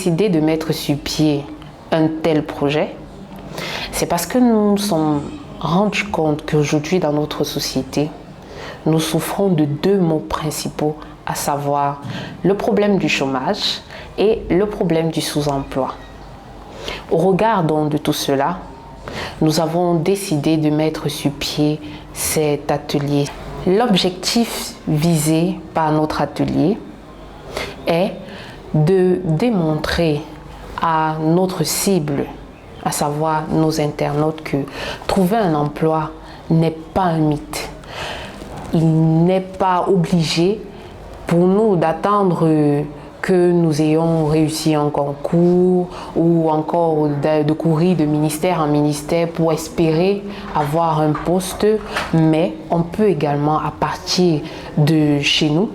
décidé de mettre sur pied un tel projet, c'est parce que nous nous sommes rendus compte qu'aujourd'hui dans notre société, nous souffrons de deux maux principaux, à savoir le problème du chômage et le problème du sous-emploi. Au regard donc de tout cela, nous avons décidé de mettre sur pied cet atelier. L'objectif visé par notre atelier est de démontrer à notre cible, à savoir nos internautes, que trouver un emploi n'est pas un mythe. Il n'est pas obligé pour nous d'attendre que nous ayons réussi un concours ou encore de courir de ministère en ministère pour espérer avoir un poste, mais on peut également, à partir de chez nous,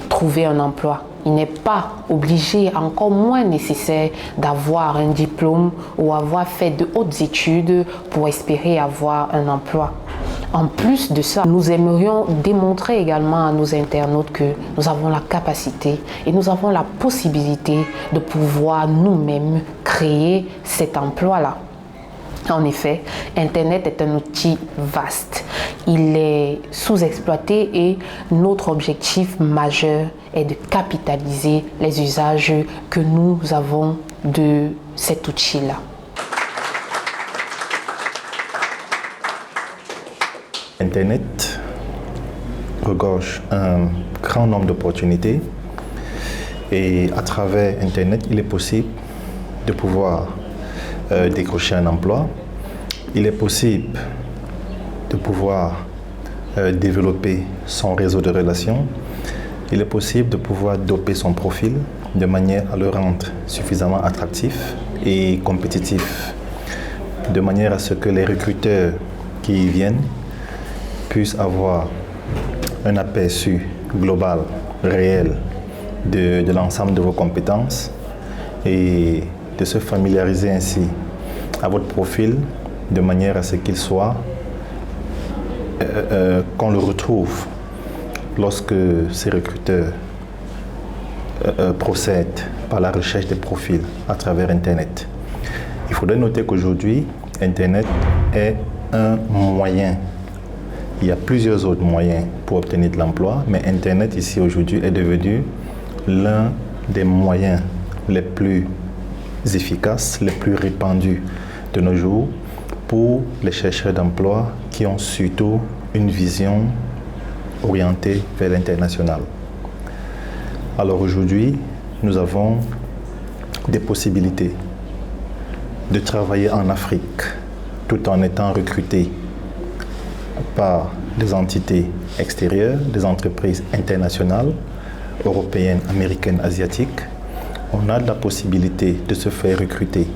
trouver un emploi. Il n'est pas obligé, encore moins nécessaire, d'avoir un diplôme ou avoir fait de hautes études pour espérer avoir un emploi. En plus de ça, nous aimerions démontrer également à nos internautes que nous avons la capacité et nous avons la possibilité de pouvoir nous-mêmes créer cet emploi-là. En effet, Internet est un outil vaste. Il est sous-exploité et notre objectif majeur est de capitaliser les usages que nous avons de cet outil-là. Internet regorge un grand nombre d'opportunités et à travers Internet, il est possible de pouvoir décrocher un emploi. Il est possible de pouvoir développer son réseau de relations. Il est possible de pouvoir doper son profil de manière à le rendre suffisamment attractif et compétitif, de manière à ce que les recruteurs qui y viennent puissent avoir un aperçu global, réel de l'ensemble de vos compétences et de se familiariser ainsi à votre profil de manière à ce qu'il soit, qu'on le retrouve lorsque ces recruteurs procèdent par la recherche des profils à travers Internet. Il faudrait noter qu'aujourd'hui, Internet est un moyen. Il y a plusieurs autres moyens pour obtenir de l'emploi, mais Internet ici aujourd'hui est devenu l'un des moyens les plus efficaces, les plus répandus de nos jours pour les chercheurs d'emploi qui ont surtout une vision orientée vers l'international. Alors aujourd'hui, nous avons des possibilités de travailler en Afrique tout en étant recrutés par des entités extérieures, des entreprises internationales, européennes, américaines, asiatiques. On a la possibilité de se faire recruter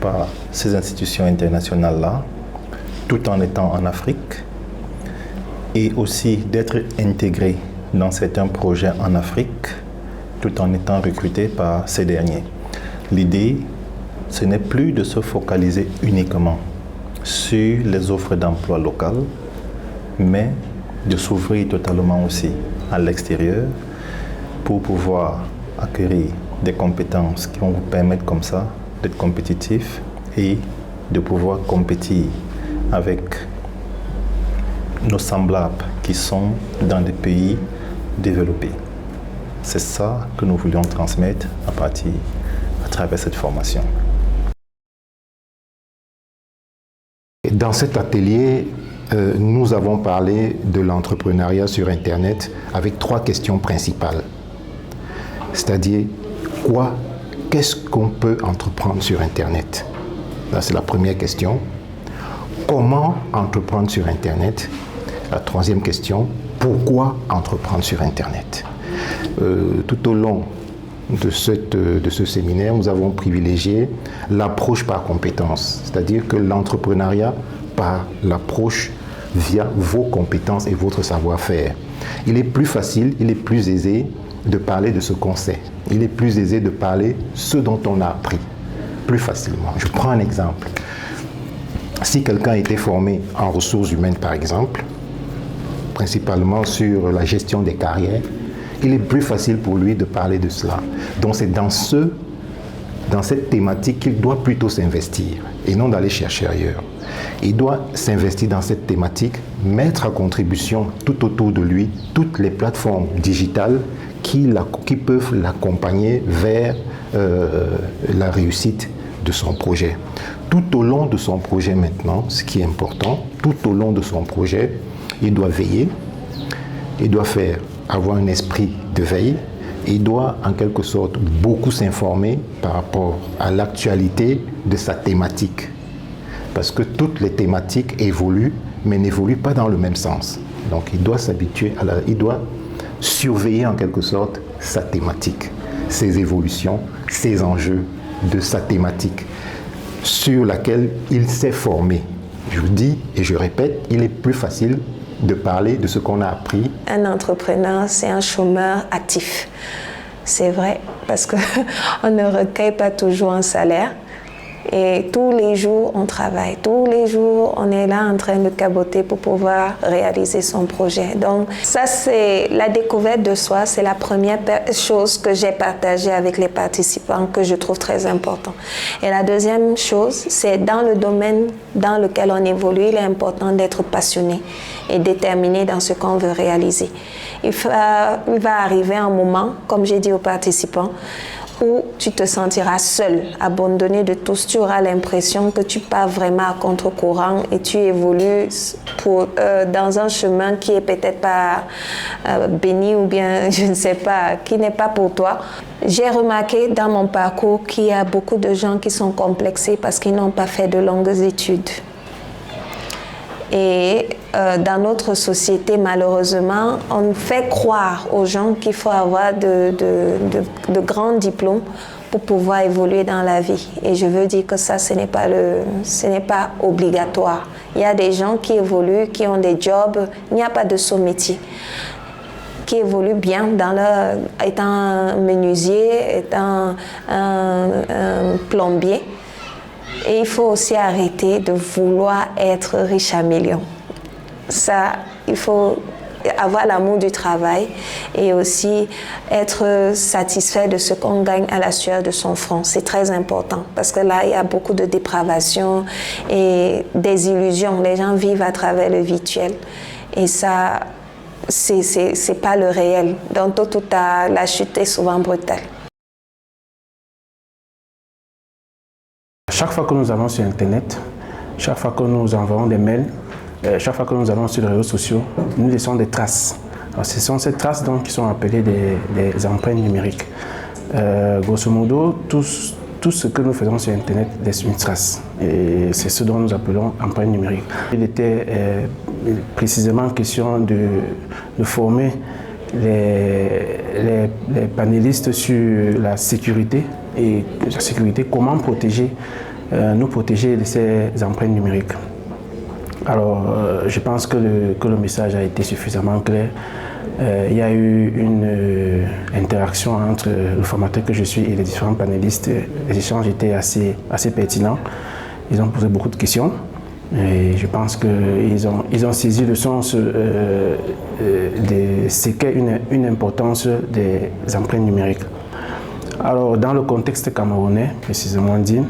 par ces institutions internationales-là, tout en étant en Afrique, et aussi d'être intégré dans certains projets en Afrique, tout en étant recruté par ces derniers. L'idée, ce n'est plus de se focaliser uniquement sur les offres d'emploi locales, mais de s'ouvrir totalement aussi à l'extérieur pour pouvoir acquérir des compétences qui vont vous permettre comme ça d'être compétitif et de pouvoir compétir avec nos semblables qui sont dans des pays développés. C'est ça que nous voulions transmettre à travers cette formation. Dans cet atelier, nous avons parlé de l'entrepreneuriat sur Internet avec trois questions principales. C'est-à-dire, qu'est-ce qu'on peut entreprendre sur Internet? Là, c'est la première question. Comment entreprendre sur Internet? La troisième question, pourquoi entreprendre sur Internet? Tout au long de ce séminaire, nous avons privilégié l'approche par compétences, c'est-à-dire que l'entrepreneuriat par l'approche via vos compétences et votre savoir-faire. Il est plus facile, il est plus aisé de parler de ce qu'on sait. Il est plus aisé de parler ce dont on a appris, plus facilement. Je prends un exemple. Si quelqu'un a été formé en ressources humaines, par exemple, principalement sur la gestion des carrières, il est plus facile pour lui de parler de cela. Donc c'est dans ce dans cette thématique qu'il doit plutôt s'investir et non d'aller chercher ailleurs. Il doit s'investir dans cette thématique, mettre à contribution tout autour de lui toutes les plateformes digitales qui peuvent l'accompagner vers la réussite de son projet. Tout au long de son projet maintenant, ce qui est important, tout au long de son projet, il doit veiller, il doit avoir un esprit de veille, il doit en quelque sorte beaucoup s'informer par rapport à l'actualité de sa thématique. Parce que toutes les thématiques évoluent, mais n'évoluent pas dans le même sens. Donc il doit s'habituer il doit surveiller en quelque sorte sa thématique, ses évolutions, ses enjeux de sa thématique sur laquelle il s'est formé. Je vous dis et je répète, il est plus facile de parler de ce qu'on a appris. Un entrepreneur, c'est un chômeur actif. C'est vrai, parce qu'on ne recueille pas toujours un salaire. Et tous les jours, on travaille. Tous les jours, on est là en train de caboter pour pouvoir réaliser son projet. Donc, ça, c'est la découverte de soi. C'est la première chose que j'ai partagée avec les participants, que je trouve très important. Et la deuxième chose, c'est dans le domaine dans lequel on évolue, il est important d'être passionné et déterminé dans ce qu'on veut réaliser. Il va arriver un moment, comme j'ai dit aux participants, où tu te sentiras seul, abandonné de tous. Tu auras l'impression que tu pars vraiment à contre-courant et tu évolues dans un chemin qui est peut-être pas béni ou bien, je ne sais pas, qui n'est pas pour toi. J'ai remarqué dans mon parcours qu'il y a beaucoup de gens qui sont complexés parce qu'ils n'ont pas fait de longues études. Et dans notre société, malheureusement, on fait croire aux gens qu'il faut avoir de grands diplômes pour pouvoir évoluer dans la vie. Et je veux dire que ça, ce n'est pas obligatoire. Il y a des gens qui évoluent, qui ont des jobs, il n'y a pas de sous-métier, qui évoluent bien étant un menuisier, étant un plombier. Et il faut aussi arrêter de vouloir être riche à millions. Ça, il faut avoir l'amour du travail et aussi être satisfait de ce qu'on gagne à la sueur de son front. C'est très important parce que là, il y a beaucoup de dépravation et des illusions. Les gens vivent à travers le virtuel et ça, c'est pas le réel. Donc, tôt ou tard, la chute est souvent brutale. Chaque fois que nous allons sur Internet, chaque fois que nous envoyons des mails, chaque fois que nous allons sur les réseaux sociaux, nous laissons des traces. Alors, ce sont ces traces donc, qui sont appelées des empreintes numériques. Grosso modo, tout ce que nous faisons sur Internet laisse une trace. Et c'est ce dont nous appelons empreintes numériques. Il était précisément question de former les panélistes sur la sécurité et la sécurité, comment nous protéger de ces empreintes numériques. Alors, je pense que le message a été suffisamment clair. Il y a eu une interaction entre le formateur que je suis et les différents panélistes. Les échanges étaient assez pertinents. Ils ont posé beaucoup de questions. Et je pense qu'ils ont saisi le sens de ce qu'est une importance des empreintes numériques. Alors, dans le contexte camerounais, précisément dit,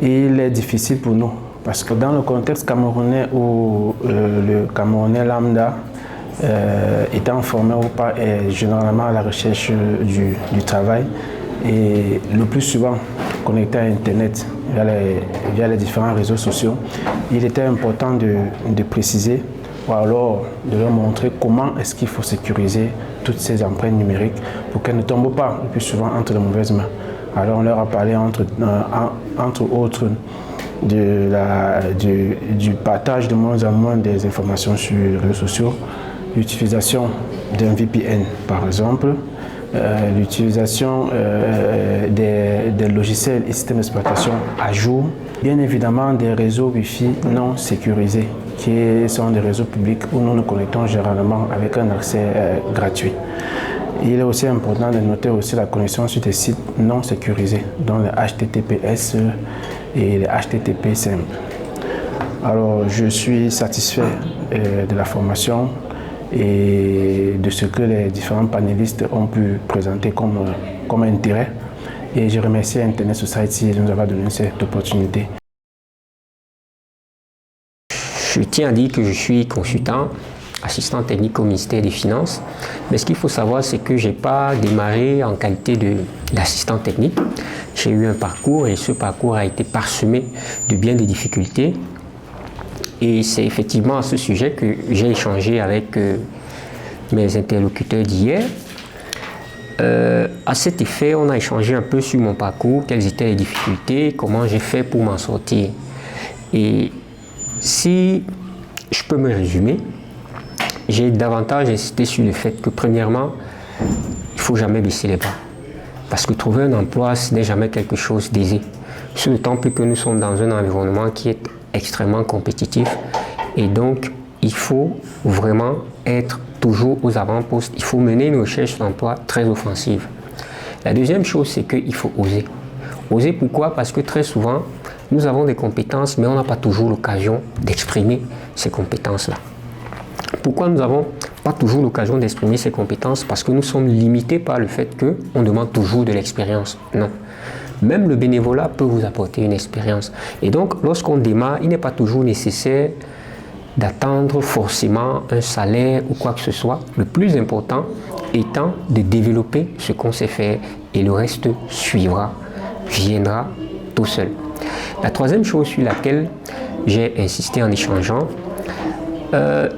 il est difficile pour nous. Parce que dans le contexte camerounais où le Camerounais lambda, étant formé ou pas, est généralement à la recherche du travail et le plus souvent connecté à Internet via les différents réseaux sociaux, il était important de préciser ou alors de leur montrer comment est-ce qu'il faut sécuriser toutes ces empreintes numériques pour qu'elles ne tombent pas le plus souvent entre de mauvaises mains. Alors on leur a parlé entre autres du partage de moins en moins des informations sur les réseaux sociaux, l'utilisation d'un VPN par exemple, l'utilisation des logiciels et systèmes d'exploitation à jour, bien évidemment des réseaux Wi-Fi non sécurisés qui sont des réseaux publics où nous nous connectons généralement avec un accès gratuit. Il est aussi important de noter aussi la connexion sur des sites non sécurisés, dont les HTTPS et les HTTP simples. Alors, je suis satisfait de la formation et de ce que les différents panélistes ont pu présenter comme intérêt. Et je remercie Internet Society de nous avoir donné cette opportunité. Je tiens à dire que je suis consultant, assistant technique au ministère des Finances. Mais ce qu'il faut savoir, c'est que je n'ai pas démarré en qualité d'assistant technique. J'ai eu un parcours et ce parcours a été parsemé de bien des difficultés. Et c'est effectivement à ce sujet que j'ai échangé avec mes interlocuteurs d'hier. À cet effet, on a échangé un peu sur mon parcours, quelles étaient les difficultés, comment j'ai fait pour m'en sortir. Et si je peux me résumer, j'ai davantage insisté sur le fait que premièrement, il ne faut jamais baisser les bras. Parce que trouver un emploi, ce n'est jamais quelque chose d'aisé. Sur le temps plus que nous sommes dans un environnement qui est extrêmement compétitif. Et donc, il faut vraiment être toujours aux avant-postes. Il faut mener une recherche d'emploi très offensive. La deuxième chose, c'est qu'il faut oser. Oser pourquoi? Parce que très souvent, nous avons des compétences, mais on n'a pas toujours l'occasion d'exprimer ces compétences-là. Pourquoi nous n'avons pas toujours l'occasion d'exprimer ces compétences? Parce que nous sommes limités par le fait qu'on demande toujours de l'expérience. Non. Même le bénévolat peut vous apporter une expérience. Et donc, lorsqu'on démarre, il n'est pas toujours nécessaire d'attendre forcément un salaire ou quoi que ce soit. Le plus important étant de développer ce qu'on sait faire et le reste suivra, viendra tout seul. La troisième chose sur laquelle j'ai insisté en échangeant,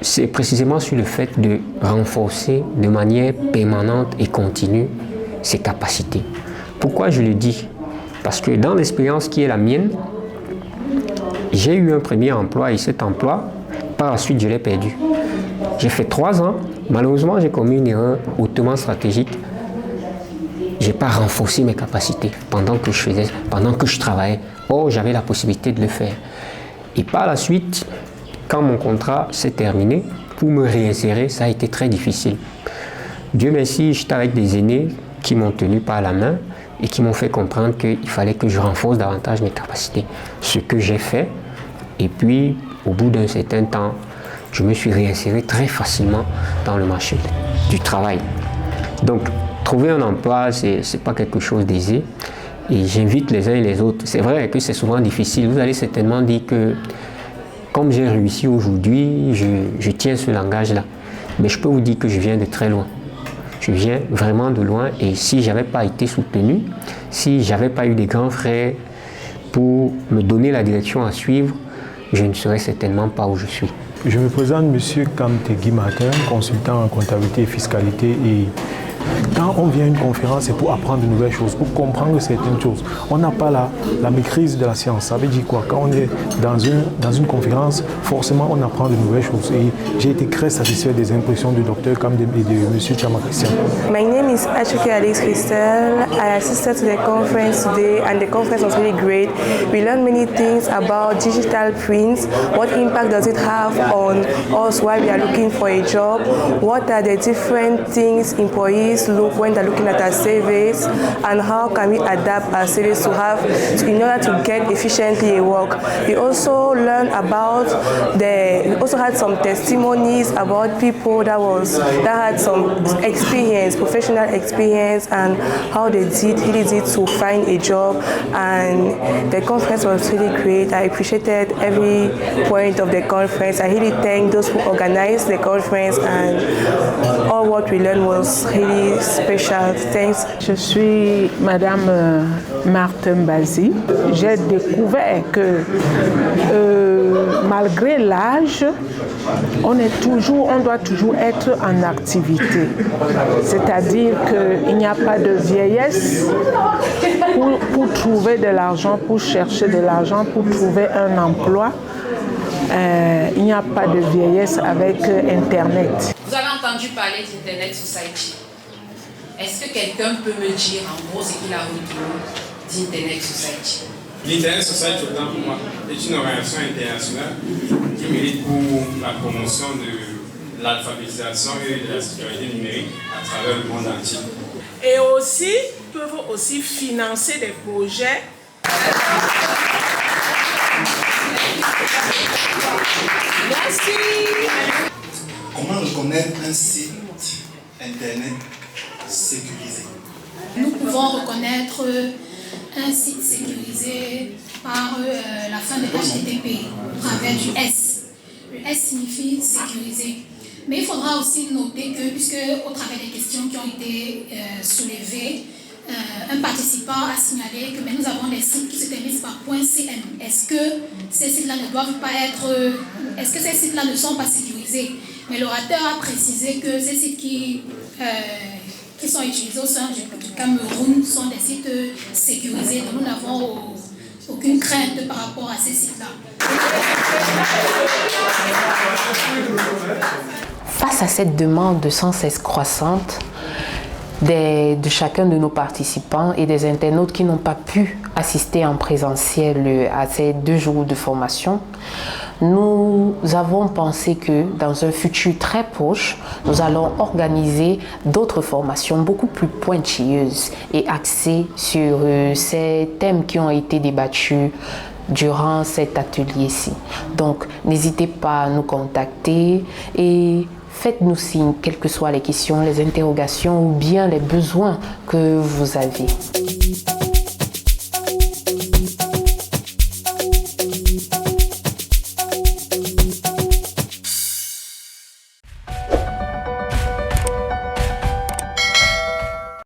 c'est précisément sur le fait de renforcer de manière permanente et continue ses capacités. Pourquoi je le dis? Parce que dans l'expérience qui est la mienne, j'ai eu un premier emploi et cet emploi, par la suite, je l'ai perdu. J'ai fait 3 ans. Malheureusement, j'ai commis une erreur hautement stratégique. Je n'ai pas renforcé mes capacités pendant que je travaillais. Or, j'avais la possibilité de le faire. Et par la suite, quand mon contrat s'est terminé, pour me réinsérer, ça a été très difficile. Dieu merci, j'étais avec des aînés qui m'ont tenu par la main et qui m'ont fait comprendre qu'il fallait que je renforce davantage mes capacités. Ce que j'ai fait, et puis au bout d'un certain temps, je me suis réinséré très facilement dans le marché du travail. Donc, trouver un emploi, ce n'est pas quelque chose d'aisé. Et j'invite les uns et les autres. C'est vrai que c'est souvent difficile. Vous allez certainement dire que, comme j'ai réussi aujourd'hui, je tiens ce langage-là. Mais je peux vous dire que je viens de très loin. Je viens vraiment de loin. Et si je n'avais pas été soutenu, si je n'avais pas eu des grands frères pour me donner la direction à suivre, je ne serais certainement pas où je suis. Je me présente M. Kamtegui Martin, consultant en comptabilité et fiscalité. Et quand on vient à une conférence, c'est pour apprendre de nouvelles choses, pour comprendre certaines choses. On n'a pas la maîtrise de la science. Ça veut dire quoi? Quand on est dans une conférence, forcément, on apprend de nouvelles choses. Et j'ai été très satisfait des impressions du docteur Kamtegui et de M. Chama Christian. My name is Achuke Alex Christel. I assisted to the conference today, and the conference was really great. We learned many things about digital prints. What impact does it have on us while we are looking for a job? What are the different things employees look when they're looking at our surveys, and how can we adapt our surveys in order to get efficiently a work. We also learned about we also had some testimonies about people that had some experience, professional experience, and how they really did to find a job. And the conference was really great. I appreciated every point of the conference. I really thank those who organized the conference, and all what we learned was really spécial. Thanks. Je suis Madame Marthe Mbazi. J'ai découvert que malgré l'âge, on doit toujours être en activité. C'est-à-dire qu'il n'y a pas de vieillesse pour trouver de l'argent, pour chercher de l'argent, pour trouver un emploi. Il n'y a pas de vieillesse avec Internet. Vous avez entendu parler d'Internet Society. Est-ce que quelqu'un peut me dire en gros ce qu'il a retenu d'Internet Society? L'Internet Society, autant pour moi, est une organisation internationale qui milite pour la promotion de l'alphabétisation et de la sécurité numérique à travers le monde entier. Et aussi, peuvent aussi financer des projets. Merci. Comment reconnaître un site internet sécurisé? Nous pouvons reconnaître un site sécurisé par la fin de HTTP au travers du S. Le S signifie sécurisé. Mais il faudra aussi noter que, puisque au travers des questions qui ont été soulevées, un participant a signalé que nous avons des sites qui se terminent par .cm. Est-ce que ces sites-là ne doivent pas être... Est-ce que ces sites-là ne sont pas sécurisés? Mais l'orateur a précisé que ces sites qui sont utilisés au sein du Cameroun sont des sites sécurisés. Donc nous n'avons aucune crainte par rapport à ces sites-là. Face à cette demande de sans cesse croissante de chacun de nos participants et des internautes qui n'ont pas pu assister en présentiel à ces 2 jours de formation, nous avons pensé que dans un futur très proche, nous allons organiser d'autres formations beaucoup plus pointilleuses et axées sur ces thèmes qui ont été débattus durant cet atelier-ci. Donc, n'hésitez pas à nous contacter et faites-nous signe, quelles que soient les questions, les interrogations ou bien les besoins que vous avez.